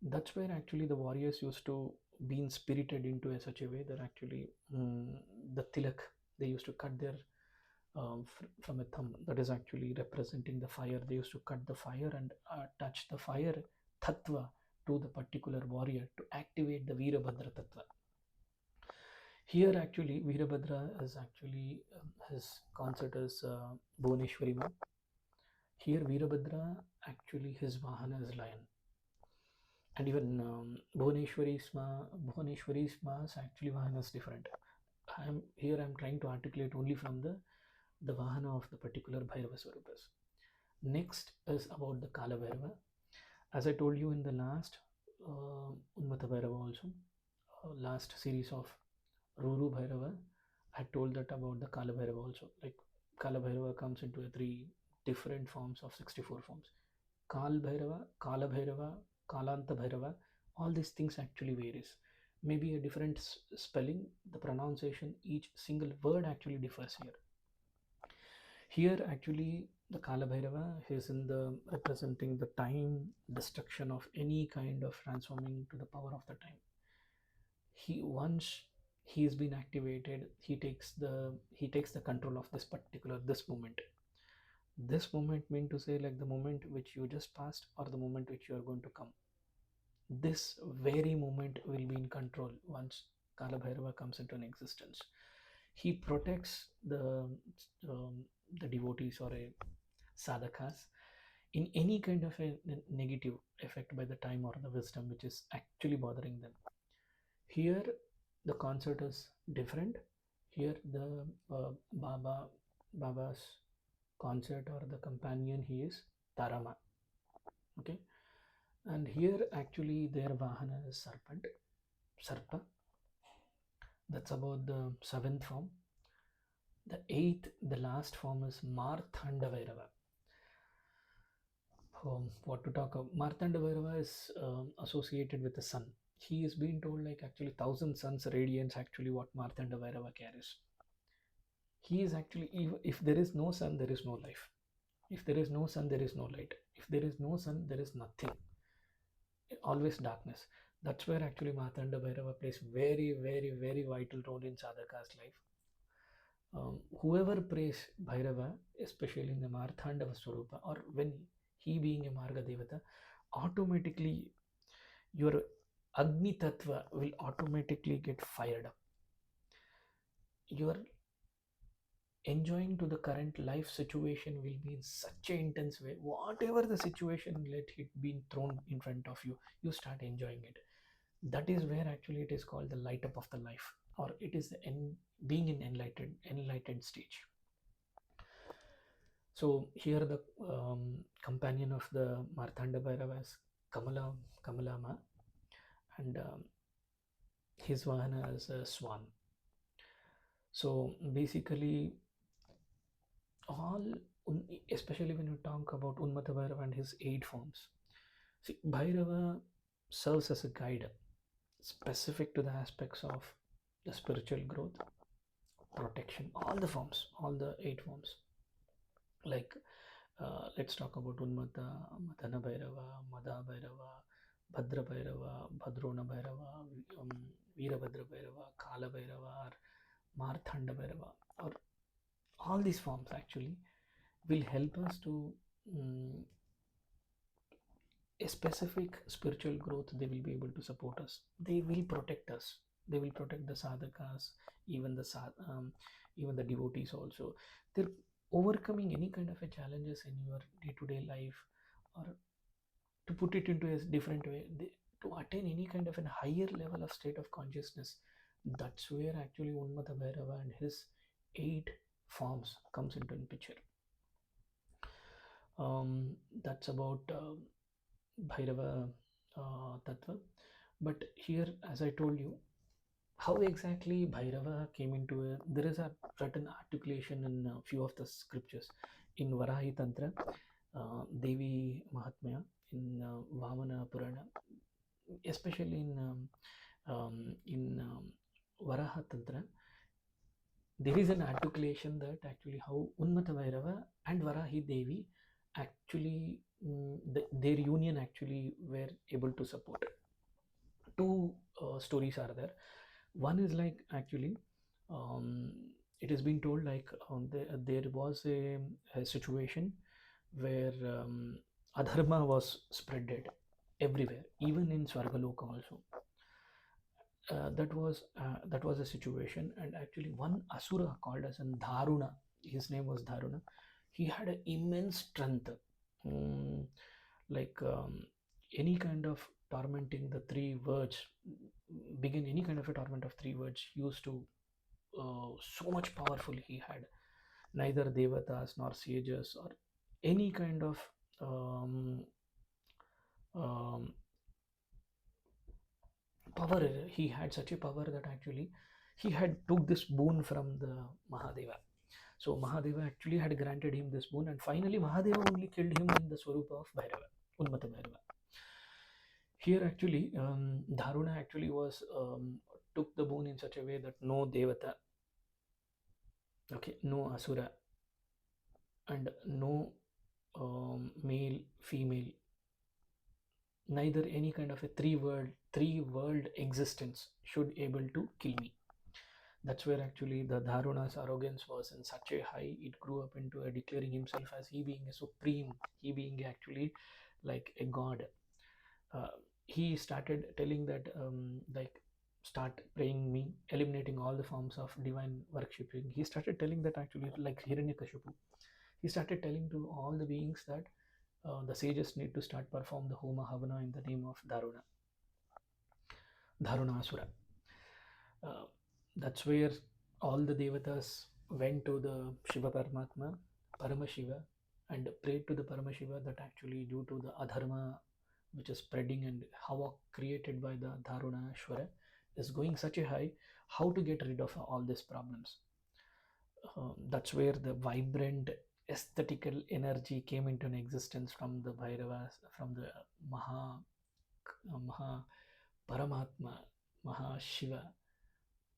That's where actually the warriors used to be spirited into such a way that actually the tilak, they used to cut their from a thumb, that is actually representing the fire. They used to cut the fire and touch the fire tattva to the particular warrior to activate the Veerabhadra tattva. Here actually Veerabhadra is actually his concept is Bhuvneshwari Ma. Here Veerabhadra actually his Vahana is lion, and even Bhuvneshwari's Ma's actually Vahana is different. I'm trying to articulate only from the Vahana of the particular Bhairava Swarupas. Next is about the Kala Bhairava. As I told you in the last Unmatta Bhairava also, last series of Ruru Bhairava, I told that about the Kala Bhairava also. Like Kala Bhairava comes into three different forms of 64 forms. Kal Bhairava, Kala Bhairava, Kalanta Bhairava, all these things actually varies. Maybe a different spelling, the pronunciation, each single word actually differs here. Here actually the Kala Bhairava is in the representing the time destruction of any kind of transforming to the power of the time. He once he's been activated, he takes the control of this moment. This moment mean to say like the moment which you just passed or the moment which you are going to come. This very moment will be in control once Kala Bhairava comes into an existence. He protects the devotees or a sadhakas in any kind of a negative effect by the time or the wisdom which is actually bothering them. Here, the concert is different. Here, the Baba's concert or the companion he is Tarama. Okay, and here actually their Vahana is serpent, Sarpa. That's about the seventh form. The eighth, the last form is Martanda Bhairava. What to talk about? Martanda Bhairava is associated with the sun. He is being told like actually thousand suns radiance actually what Martanda Bhairava carries. He is actually if there is no sun, there is no life. If there is no sun, there is no light. If there is no sun, there is nothing. Always darkness. That's where actually Martanda Bhairava plays very, very, very vital role in sadhaka's life. Whoever prays Bhairava, especially in the Martanda Swaroopa, or when he being a Marga Devata, automatically your Agni Tattva will automatically get fired up. Your enjoying to the current life situation will be in such an intense way. Whatever the situation, let it be thrown in front of you, you start enjoying it. That is where actually it is called the light up of the life, or it is being in enlightened stage. So here the companion of the Martanda Bhairava is Kamalama, and his Vahana is a swan. So basically, all, especially when you talk about Unmatta Bhairava and his eight forms, see, Bhairava serves as a guide specific to the aspects of the spiritual growth, protection, all the forms, all the eight forms. Like, let's talk about Unmatta, Madana Bhairava, Mada Bhairava, Bhadra Bhairava, Bhadrona Bhairava, Veerabhadra Bhairava, Kala Bhairava, or Martanda Bhairava, or all these forms actually will help us to a specific spiritual growth. They will be able to support us, they will protect us, they will protect the sadhakas, even even the devotees also. They're overcoming any kind of a challenges in your day-to-day life, or to put it into a different way, to attain any kind of a higher level of state of consciousness. That's where actually Unmatta Bhairava and his eight forms comes into the picture. That's about Bhairava Tattva. But here, as I told you, how exactly Bhairava came into a, there is a certain articulation in a few of the scriptures. In Varahi Tantra, Devi Mahatmya, in Vamana Purana, especially in Varaha Tantra, there is an articulation that actually how Unmatta Bhairava and Varahi Devi actually, their union actually were able to support. Two stories are there. One is like actually, um, it has been told like there was a situation where adharma was spreaded everywhere, even in Swargaloka also. That was a situation, and actually one asura called as an Dharuna, his name was Dharuna. He had an immense strength, mm, like any kind of tormenting the three words, begin any kind of a torment of three words used to, so much powerful he had. Neither devatas nor sages or any kind of um, um, power. He had such a power that actually he had took this boon from the Mahadeva. So Mahadeva actually had granted him this boon, and finally Mahadeva only killed him in the Swaroopa of Bhairava, Unmatta Bhairava. Here actually, Dharuna actually was took the boon in such a way that no Devata, okay, no Asura, and no male, female, neither any kind of a three world existence should able to kill me. That's where actually the Dharuna's arrogance was in such a high, it grew up into a declaring himself as he being a supreme, he being actually like a god. uh, he started telling that like start praying me, eliminating all the forms of divine worshipping. He started telling that actually like Hiranyakashipu, he started telling to all the beings that the sages need to start perform the Homa Havana in the name of Dharunasura. Uh, that's where all the devatas went to the Shiva Paramatma, Paramashiva, and prayed to the Paramashiva that actually due to the adharma which is spreading and havoc created by the Dharunashwara is going such a high, how to get rid of all these problems. That's where the vibrant aesthetical energy came into an existence from the Bhairavas, from the Maha Paramatma, Maha Shiva,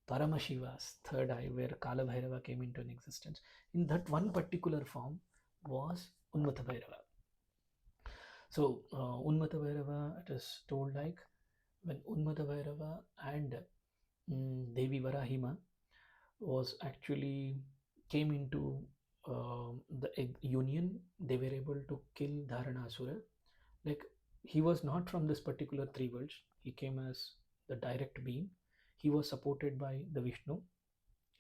Paramashiva's third eye, where Kala Bhairava came into an existence. In that one particular form was Unmatta Bhairava. So, Unmatta Bhairava, it is told like when Unmatta Bhairava and Devi Varahima was actually came into the union, they were able to kill Dharanasura. Like he was not from this particular three worlds, he came as the direct being. He was supported by the Vishnu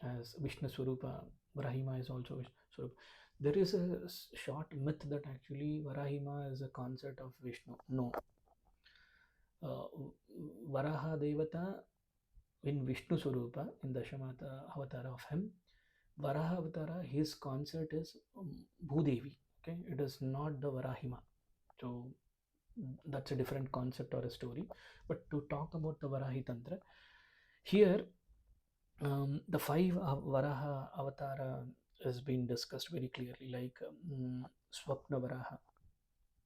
as Vishnu Swarupa. Varahima is also Vishnu Swarupa. There is a short myth that actually Varahima is a consort of Vishnu. No. Uh, Varaha Devata in Vishnu Swarupa, in Dashamata Avatara of him, Varaha Avatara, his consort is Bhudevi. Okay, it is not the Varahima. So that's a different concept or a story. But to talk about the Varahi Tantra, here the five Varaha Avatara has been discussed very clearly, like Swapna Varaha,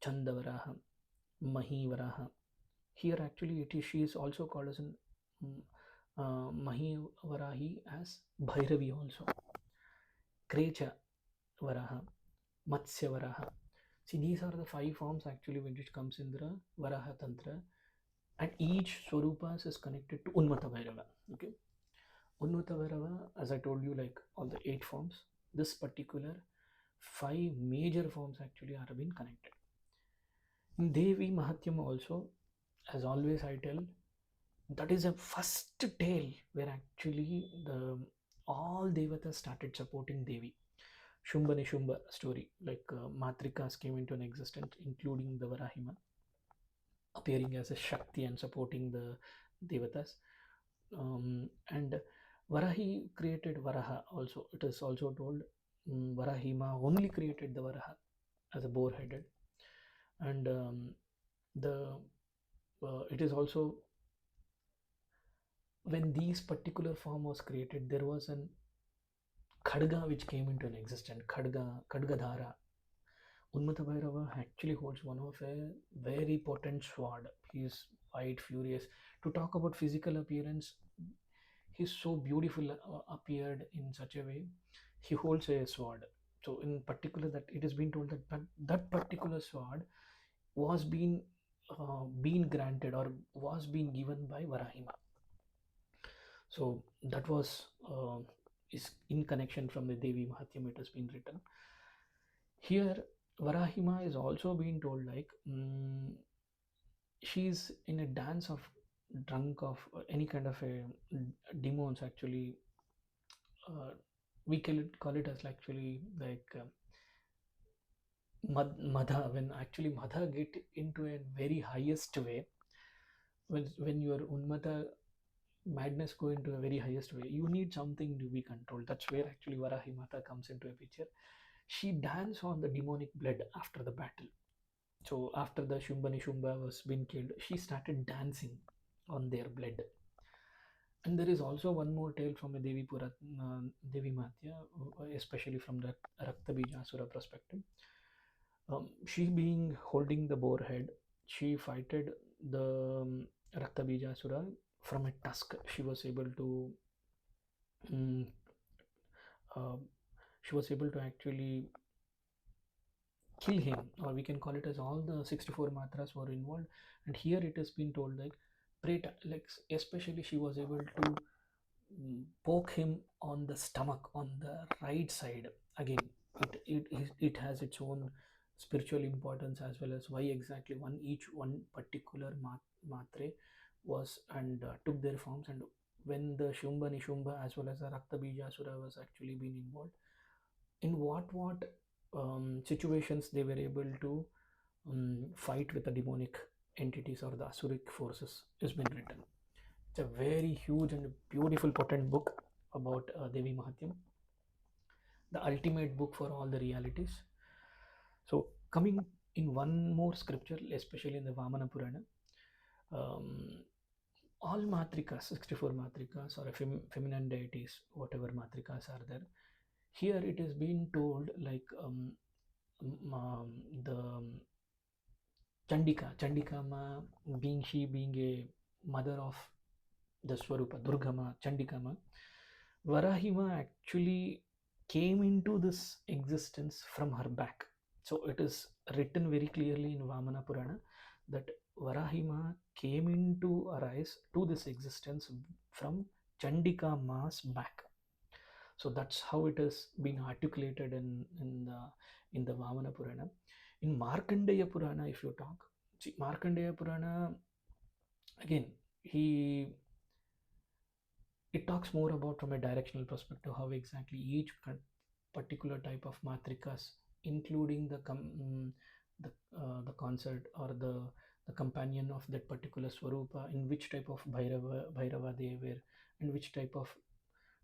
Chanda Varaha, Mahi Varaha. Here actually it is, she is also called as an mm, Mahi Varahi as Bhairavi also. Krecha Varaha, Matsya Varaha. See, these are the five forms actually when it comes in the Varaha Tantra, and each Swarupas is connected to Unmatta Bhairava. Okay, Unmatta Bhairava, as I told you, like all the eight forms, this particular five major forms actually are being connected. In Devi Mahatyam also, as always I tell, that is a first tale where actually the all devatas started supporting Devi. Shumba Nishumba story, like Matrikas came into an existence, including the Varahima, appearing as a Shakti and supporting the Devatas. And Varahi created Varaha also. It is also told Varahima only created the Varaha as a boar headed. And the it is also when these particular form was created, there was an Khadga which came into an existence, Khadgadhara. Unmatta Bhairava actually holds one of a very potent sword. He is white, furious. To talk about physical appearance, he's so beautiful appeared in such a way. He holds a sword. So in particular, that it has been told that that particular sword was being granted or was being given by Varahima. So that was is in connection from the Devi Mahatyam. It has been written here. Varahima is also being told like she's in a dance of drunk of any kind of a demons actually. uh, we call it as actually like Madha, when actually Madha get into a very highest way, when your Unmata madness go into a very highest way, you need something to be controlled. That's where actually Varahi Mata comes into a picture. She danced on the demonic blood after the battle. So after the Shumba Nishumba was been killed, she started dancing on their blood. And there is also one more tale from a Devi Matya, especially from the Raktabijasura perspective. She being holding the boar head, she fighted the Raktabijasura from a tusk. She was able to mm, uh, she was able to actually kill him, or we can call it as all the 64 matras were involved. And here it has been told like like especially she was able to poke him on the stomach on the right side. Again, it has its own spiritual importance, as well as why exactly one particular matre was and took their forms, and when the Shumba Nishumba as well as the Rakta Bijasura was actually being involved, in what situations they were able to fight with the demonic entities or the asuric forces has been written. It's a very huge and beautiful, potent book about Devi Mahatyam, the ultimate book for all the realities. So, coming in one more scripture, especially in the Vamana Purana, um, all matrikas, 64 matrikas or feminine deities, whatever matrikas are there, here it is being told like the Chandika Ma, being she being a mother of the Swaroopa, Durgama, Chandikama, Varahima actually came into this existence from her back. So it is written very clearly in Vamana Purana that Varahima came into arise to this existence from Chandika Ma's back. So that's how it has been articulated in the Vamana Purana. In Markandeya Purana, if you talk, see Markandeya Purana again, he it talks more about from a directional perspective how exactly each particular type of matrikas, including the concert or the companion of that particular Swarupa, in which type of Bhairava they were, and which type of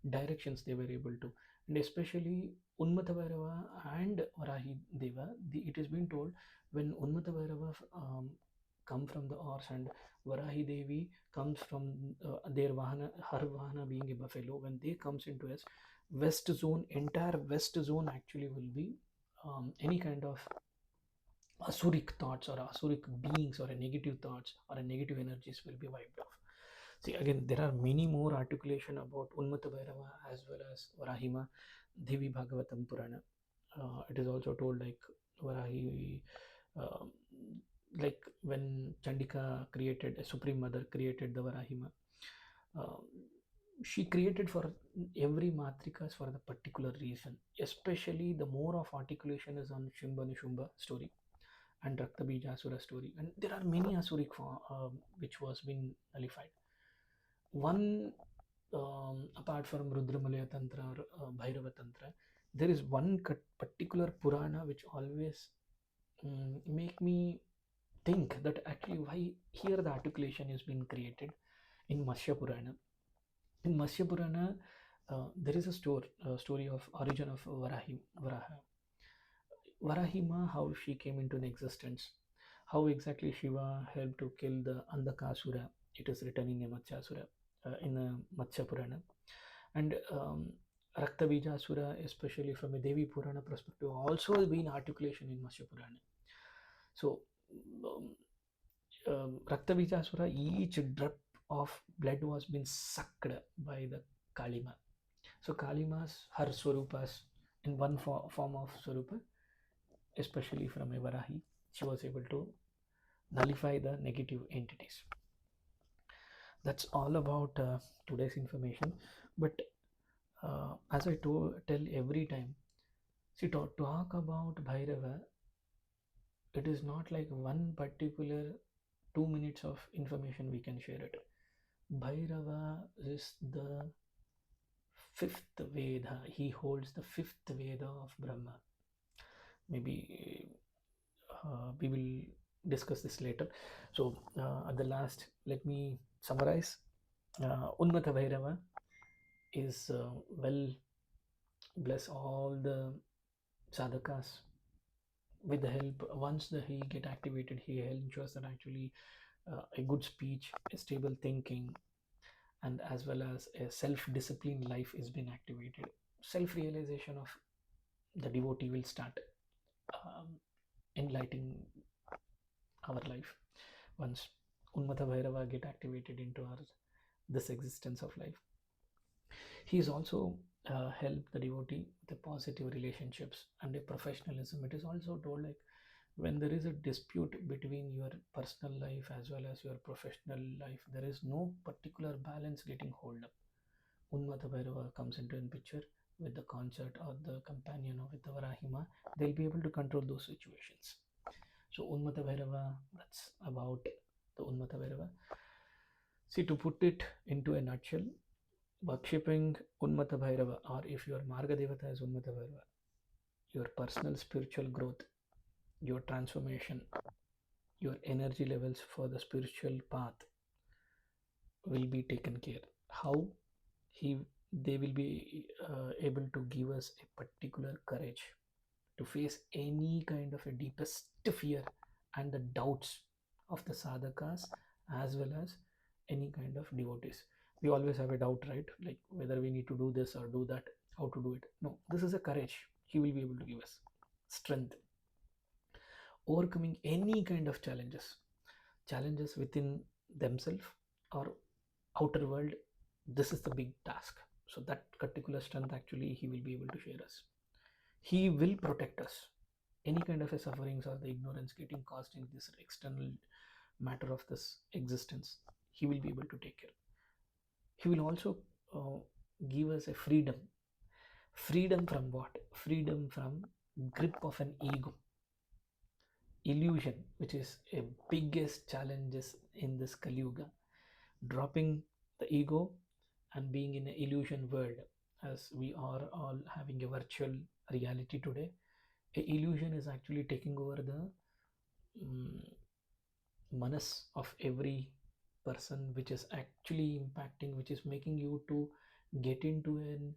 directions they were able to. And especially Unmatta Bhairava and Varahi Deva, it has been told when Unmatta Bhairava come from the horse and Varahi Devi comes from their Vahana, her Vahana being a buffalo, when they comes into us, west zone, entire west zone actually will be any kind of asuric thoughts or asuric beings or a negative thoughts or a negative energies will be wiped off. See, again, there are many more articulation about Unmatta Bhairava as well as Varahima Devi Bhagavatam Purana. It is also told like Varahi, um, like when Chandika created, a Supreme Mother created the Varahima, um, she created for every matrikas for the particular reason. Especially the more of articulation is on Shimba Nishumba story and Raktabija Asura story, and there are many Asuric form which was been nullified. One apart from Rudramalaya Tantra or Bhairava Tantra, there is one particular Purana which always make me think that actually why here the articulation is being created in Matsya Purana. In Matsya Purana, there is a story of origin of Varahima, how she came into an existence, how exactly Shiva helped to kill the Andakasura. It is written in a Matsyasura, in a Matsya Purana. And Raktabijasura, especially from a Devi Purana perspective, also been articulation in Matsya Purana. So, um, Raktabijasura, each drop of blood was being sucked by the Kalima. So, Kalimas, her Swarupas, in one form of Swarupa, especially from a Varahi, she was able to nullify the negative entities. That's all about today's information. But as I tell every time, see, talk about Bhairava, it is not like one particular 2 minutes of information we can share it. Bhairava is the fifth Veda. He holds the fifth Veda of Brahma. Maybe we will discuss this later. So, at the last, let me summarize. Unmatta Bhairava is well bless all the sadhakas with the help. Once he get activated, he ensures that actually a good speech, a stable thinking, and as well as a self-disciplined life is being activated. Self-realization of the devotee will start um, enlightening our life once Unmatta Bhairava get activated into our this existence of life. He is also help the devotee with the positive relationships and a professionalism. It is also told like when there is a dispute between your personal life as well as your professional life, there is no particular balance getting hold up. Unmata Bhairava comes into in picture with the concert or the companion or with the Varahima, they'll be able to control those situations. So Unmata Bhairava, that's about the Unmata Bhairava. See, to put it into a nutshell, worshipping Unmata Bhairava, or if your Marga Devata is Unmata Bhairava, your personal spiritual growth, your transformation, your energy levels for the spiritual path will be taken care. How he they will be able to give us a particular courage to face any kind of a deepest fear and the doubts of the sadhakas as well as any kind of devotees. We always have a doubt, right? Like whether we need to do this or do that, how to do it. No, this is a courage. He will be able to give us strength, overcoming any kind of challenges within themselves or outer world. This is the big task. So that particular strength actually he will be able to share us. He will protect us. Any kind of a sufferings or the ignorance getting caused in this external matter of this existence, he will be able to take care. He will also uh, give us a freedom. Freedom from what? Freedom from grip of an ego, illusion, which is a biggest challenges in this Kali Yuga. Dropping the ego and being in an illusion world, as we are all having a virtual reality today. A illusion is actually taking over the um, manas of every person, which is actually impacting, which is making you to get into an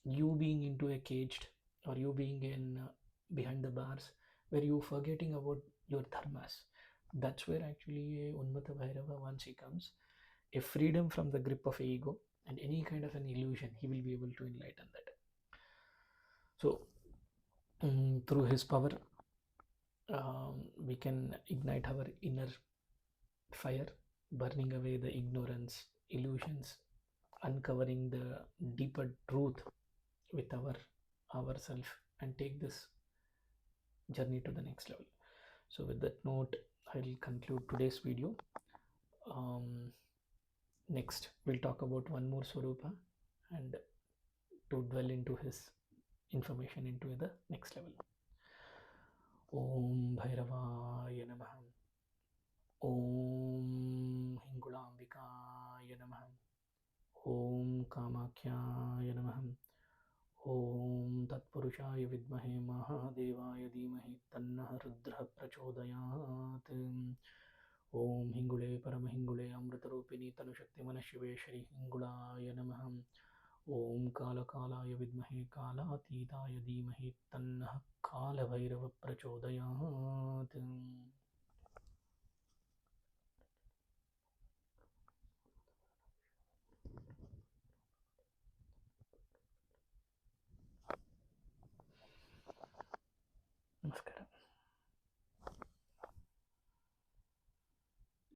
you being into a caged, or you being in behind the bars, where you forgetting about your dharmas. That's where actually a Unmata Bhairava, once he comes, a freedom from the grip of ego and any kind of an illusion, he will be able to enlighten that. So through his power, we can ignite our inner fire, burning away the ignorance, illusions, uncovering the deeper truth with ourself, and take this journey to the next level. So with that note, I will conclude today's video. um, Next we'll talk about one more Swarupa, and to dwell into his information into the next level. Om Bhairavaya Namah. Om Hingulambikaya Namah. Om Kamakhya Namah. Om Tatpurushaaya Vidmahe Mahadevaya Dhimahi Tannah Rudra Prachodayat. Om Hingule Paramahingule Amritarupini Tanushakti Manashive Shri Hingulaya Namah. Om Kala Kalaya Vidmahe Kalatitaya Dhimahi Tannah Kala Bhairava Prachodayat.